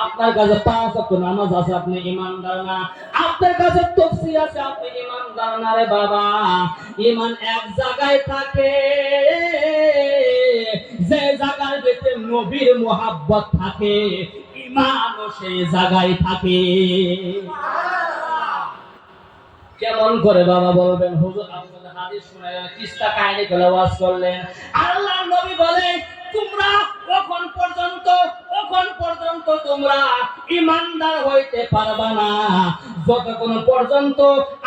আপনার কাছে 5 ওয়াক্ত নামাজ আছে, আপনি ঈমানদার না। আপনার কাছে তাফসীর আছে, আপনি ঈমানদার না রে বাবা। ঈমান এক জায়গায় থাকে, যে জায়গার ভিতরে নবীর মুহাব্বত থাকে, ঈমানও সেই জায়গায় থাকে। কেমন করে বাবা বলবেন? হুজুর আপনাদের হাদিস শুনালেন, কিসা কাহিনী করে ওয়াজ করলেন। আল্লাহর নবী বলে, তোমরা কখন পর্যন্ত তোমরা ঈমানদার হইতে পারবা না, যতক্ষণ পর্যন্ত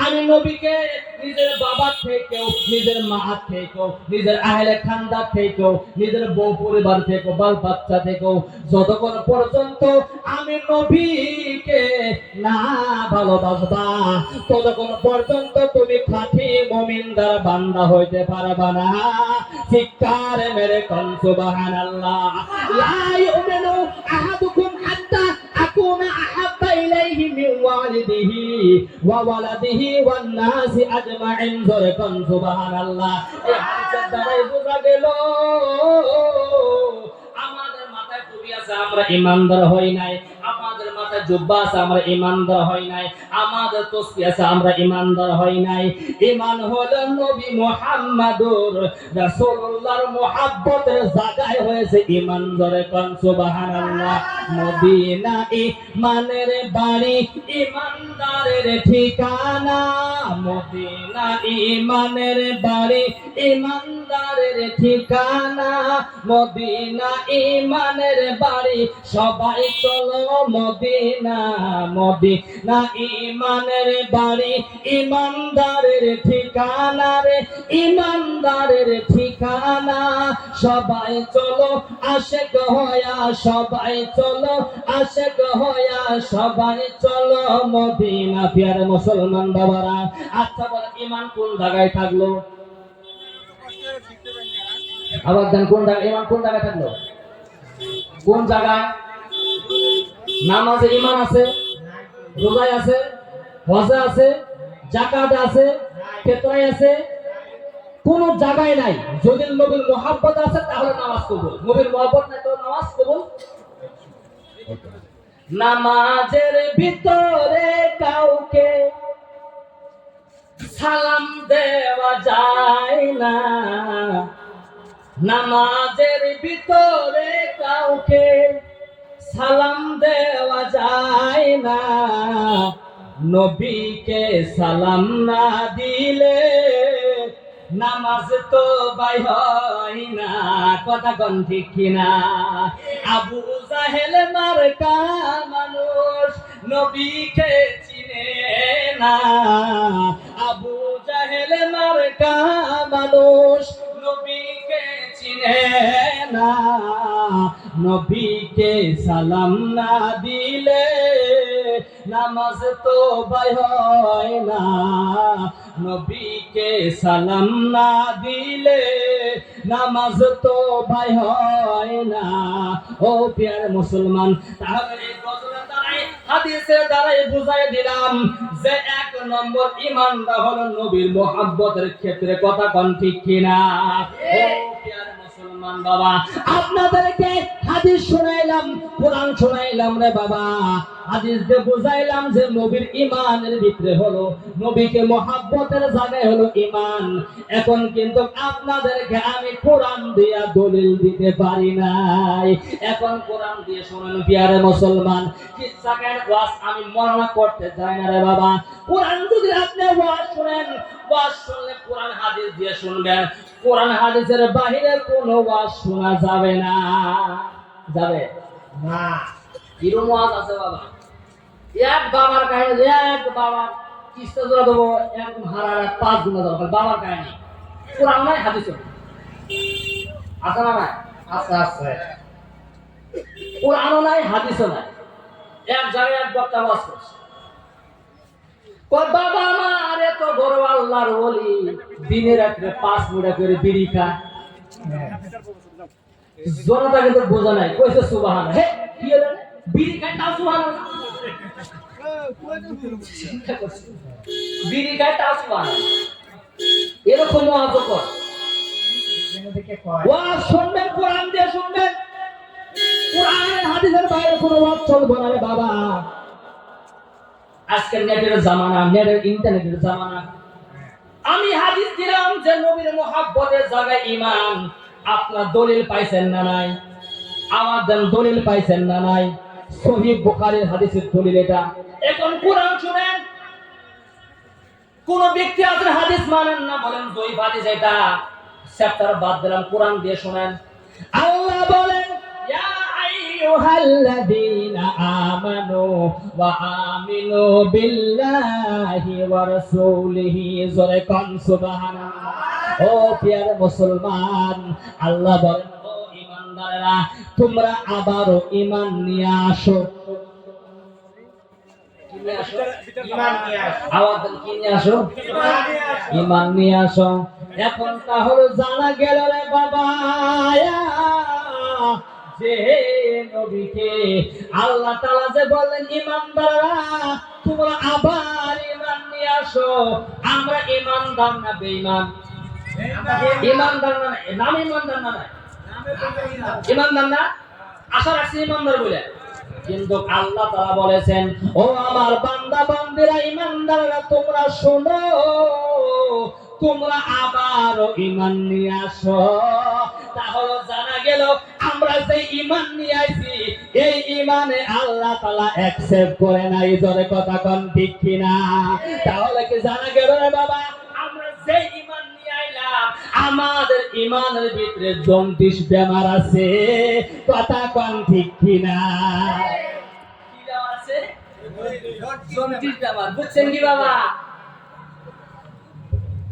আমি নবীকে নিজের বাবা থেকেও, নিজের মা থেকেও, নিজের আহলে খানদান থেকেও, নিজের বউ পরিবার থেকেও, বাল বাচ্চা থেকেও, যতক্ষণ পর্যন্ত আমি নবীকে না ভালোবাসবা, ততক্ষণ পর্যন্ত তুমি খাঁটি মুমিনদার বান্দা হইতে পারবা না। চিৎকার মেরে কোন সুবহানাল্লাহ। লা ইউমিনু আহাদুকুম হাত্তা আকুনা আহাব্বা ইলাইহি মিন ওয়ালিদিহি ওয়া ওয়ালাদিহি ওয়ান নাসি আজমাইন। জোরে কোন সুবহানাল্লাহ। এই হাদিসের দ্বারাই বোঝা গেল আমাদের মাথায় টুপি আছে, আমরা ঈমানদার হই নাই। আমাদের মাথায় জুব্বা আছে, আমরা ঈমানদার হই নাই। আমাদের তসবিহ আছে, আমরা ঈমানদার হই নাই। ঈমান হলো নবী মুহাম্মদুর রাসূলুল্লাহর মুহাব্বতের জায়গায় হয়েছে ঈমান। জোরে কোন সুবহানাল্লাহ। মদিনা ঈমানের বাড়ি, ঈমানদারের ঠিকানা। মদিনা ঈমানের বাড়ি, ঈমানদারের ঠিকানা। মদিনা ঈমানের বাড়ি, সবাই চলো মদিনা। মদিনা ঈমানের বাড়ি, ঈমানদারের ঠিকানা রে, ঈমানদারের ঠিকানা। সবাই চলো আশিক হইয়া, সবাই চলো আশিক হইয়া, সবাই চলো মদিনা। প্রিয় মুসলমান বাবারা, আচ্ছা বলেন, ঈমান কোন জায়গায় থাকলো? আবার দেন, কোন জায়গায় ঈমান, কোন জায়গায় থাকলো? কোন জায়গায়? নামাজে ঈমান আছে, রোজায় আছে, হজে আছে, যাকাতে আছে, ফিতরায় আছে, কোন জায়গায় নাই। যদি নবীর মুহাব্বত আছে তাহলে নামাজ কবুল, নবীর মুহাব্বত নাই তো নামাজ কবুল। নামাজের ভিতরে কাউকে সালাম দেওয়া যায় না। নামাজের ভিতরে কাউকে সালাম দেওয়া যায় না। নবীকে সালাম না দিলে নামাজ তো বাই হয় না। কথা কোন ঠিক কিনা? আবু জাহেল মার্কা মানুষ নবীকে চিনে না। আবু জাহেল মার্কা মানুষ নবীকে চিনে না। নবীকে সালাম না দিলে নামাজ তো বাই হয় না। নবীকে সালাম না দিলে নামাজ তো বাই হয় না। ও প্রিয় মুসলমান, তাহলে এই গজলের দ্বারাই, হাদিসের দ্বারাই বুঝাই দিলাম যে 1 নম্বর ঈমানটা হলো নবীর মুহাব্বতের ক্ষেত্রে। কথা কোন ঠিক কিনা? ও প্রিয় মুসলমান বাবা, আপনাদেরকে হাদিস শুনাইলাম, কোরআন শুনাইলাম রে বাবা। হাদিস দিয়ে বুঝাইলাম যে নবীর ঈমানের ভিতরে হলো, নবীকে মুহাব্বতের জায়গায় হলো ঈমান। এখন কিন্তু আপনাদেরকে আমি কোরআন দিয়া দলিল দিতে পারি নাই। এখন কোরআন দিয়ে শুনুন প্রিয় মুসলমান। কিচ্ছা কেন ওয়াজ আমি বর্ণনা করতে চাই না রে বাবা। কোরআন যদি আপনি ওয়াজ শুনেন, ওয়াজ শুনলে কোরআন হাদিস দিয়ে শুনবেন। কোরআন হাদিসের বাহিরে কোনো ওয়াজ শোনা যাবে না। যাবে না? কিরম ওয়াজ আছে বাবা? এক বাবার কাহিনী, এক বাবা কিস্তা জোড়া দেবো, এক হারার 5 গুণা দেবো, বাবার কাহিনী। কোরআন নাই, হাদিস আছে না? নাই? আছে, আছে। কোরআনও নাই, হাদিসও নাই। এক জায়গায় এক বক্তা ওয়াজ করছে, বাবা আমার এত বড় আল্লাহর ওলি, দিনে রাত্রে 5 মুঠা করে বিড়ি খায়। জনতা কিন্তু বোঝা নাই, কইছে সুবহানাল্লাহ। হে কি হলো? বিড়ি খায় তাও সুবহানাল্লাহ। বিড়ি খায় তাও সুবহানাল্লাহ। এরকম ওয়াজ কর। ওয়াজ শুনবেন, কোরআন দিয়ে শুনবেন। কোরআন হাদিসের বাইরে কোনো ওয়াজ চলবে না রে বাবা। আজকে নেটের জামানা, নেটের ইন্টারনেটের জামানা। আমি হাদিস দিলাম যে নবীর মুহাব্বতের জায়গায় ঈমান। আপনার দলিল পাইছেন না নাই? আমার দেন দলিল পাইছেন না নাই? সহিহ বুখারীর হাদিসের দলিল এটা। এখন কোরআন শুনেন। কোন ব্যক্তি আছেন হাদিস মানেন না, বলেন জয়ীফ হাদিস এটা, চ্যাপ্টার বাদ দিলাম, কোরআন দিয়ে শুনেন। আল্লাহ বলেন ইয়া আইয়ুহাল্লাযীনা আমানু ওয়া আমিনু বিল্লাহি ওয়া রাসূলিহি জোরে কোন সুবহানাল্লাহ। ও প্রিয় মুসলমান, আল্লাহ বলেন ও ঈমানদাররা, তোমরা আবারও ঈমান নিয়ে আসো। ঈমান নিয়ে আসো। এখন তাহলে জানা গেল রে বাবা যে নবীকে আল্লাহ তাআলা যে বললেন ঈমানদাররা তোমরা আবার ঈমান নিয়ে আসো। আমরা ঈমানদার না বেঈমান? ঈমানদার না, নাম ঈমানদার না, ঈমানদার না, আশা রাখছি ঈমানদার বলে। কিন্তু আল্লাহ তাআলা বলেছেন ও আমার বান্দা বান্দীরা, ঈমানদাররা তোমরা শোনো, তোমরা আবারও ঈমান নিয়ে আসো। তাহলে জানা গেল আমরা যে ঈমান নিয়ে আইছি এই ঈমানে আল্লাহ তাআলা অ্যাকসেপ্ট করে নাই। জোরে কথা কোন ঠিক কিনা? তাহলে কি জানা গেল রে বাবা, আমরা যে ঈমান নিয়ে আইলাম আমাদের ঈমানের ভিতরে জন্ডিস বেমার আছে। কথা কোন ঠিক কিনা? কি বেমার আছে? জন্ডিস বেমার। বুঝছেন কি বাবা?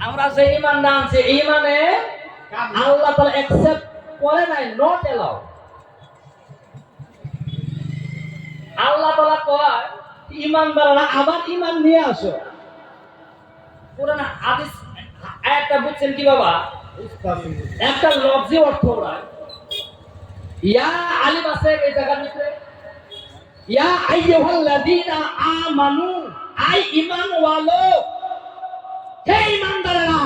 আমরা যে ঈমান আনছি ঈমানে আল্লাহ তাআলা অ্যাকসেপ্ট করে নাই, নট এলাও। আল্লাহ তাআলা কয় ঈমানদাররা আবার ঈমান নিয়ে আসো। কোরআন হাদিস আয়াতটা বুঝছেন কি বাবা? একটা লফজি অর্থ ওরা ইয়া আলিম আছে এই জায়গার ভিতরে, ইয়া আইয়ুহাল্লাযীনা আমানু, আই ঈমান ওয়ালো, হে ঈমানদাররা,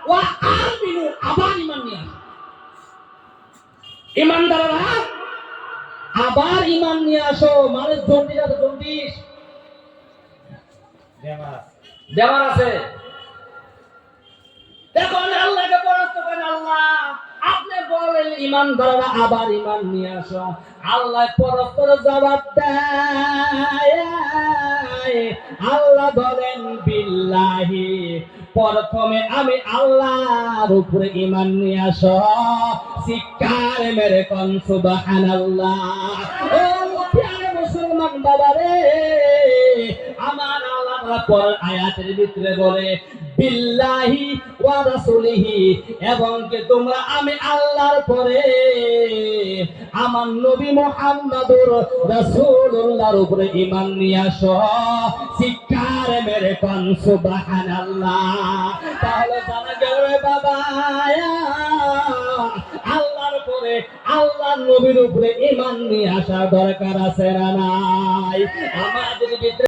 ওয়া আমিনু, আবার ঈমান নিয়ে আসো। ঈমানদাররা আবার ঈমান নিয়ে আসো। মানে জন্ডিস আছে, জন্ডিস বেমার আছে। দেখুন আল্লাহকে পরাস্ত করেন। আল্লাহ আপনি বলেন ঈমানদাররা আবার ঈমান নিয়ে আসো। আল্লাহ পরস্পর জবাব দেয়। আল্লাহ বলেন বিল্লাহি, প্রথমে আমি আল্লাহর উপরে ঈমান নিয়ে আসো। চিৎকার মেরে কোন সুবহানাল্লাহ। ও প্রিয় মুসলমান বাবা রে, আমার আল্লাহ পর আয়াতের ভিতরে বলে বিল্লাহি ওয়া রাসূলিহি, এবং কি তোমরা আমি আল্লাহর পরে আমার নবী মুহাম্মদুর রাসূলুল্লাহর উপরে ঈমান নিয়ে আসো। চিৎকার মেরে কোন সুবহানাল্লাহ। তাহলে জানা গেল রে বাবা আল্লাহর পরে আল্লাহর নবীর উপরে ঈমান নিয়ে আসা দরকার আছে না নাই? আমাদের ভিতরে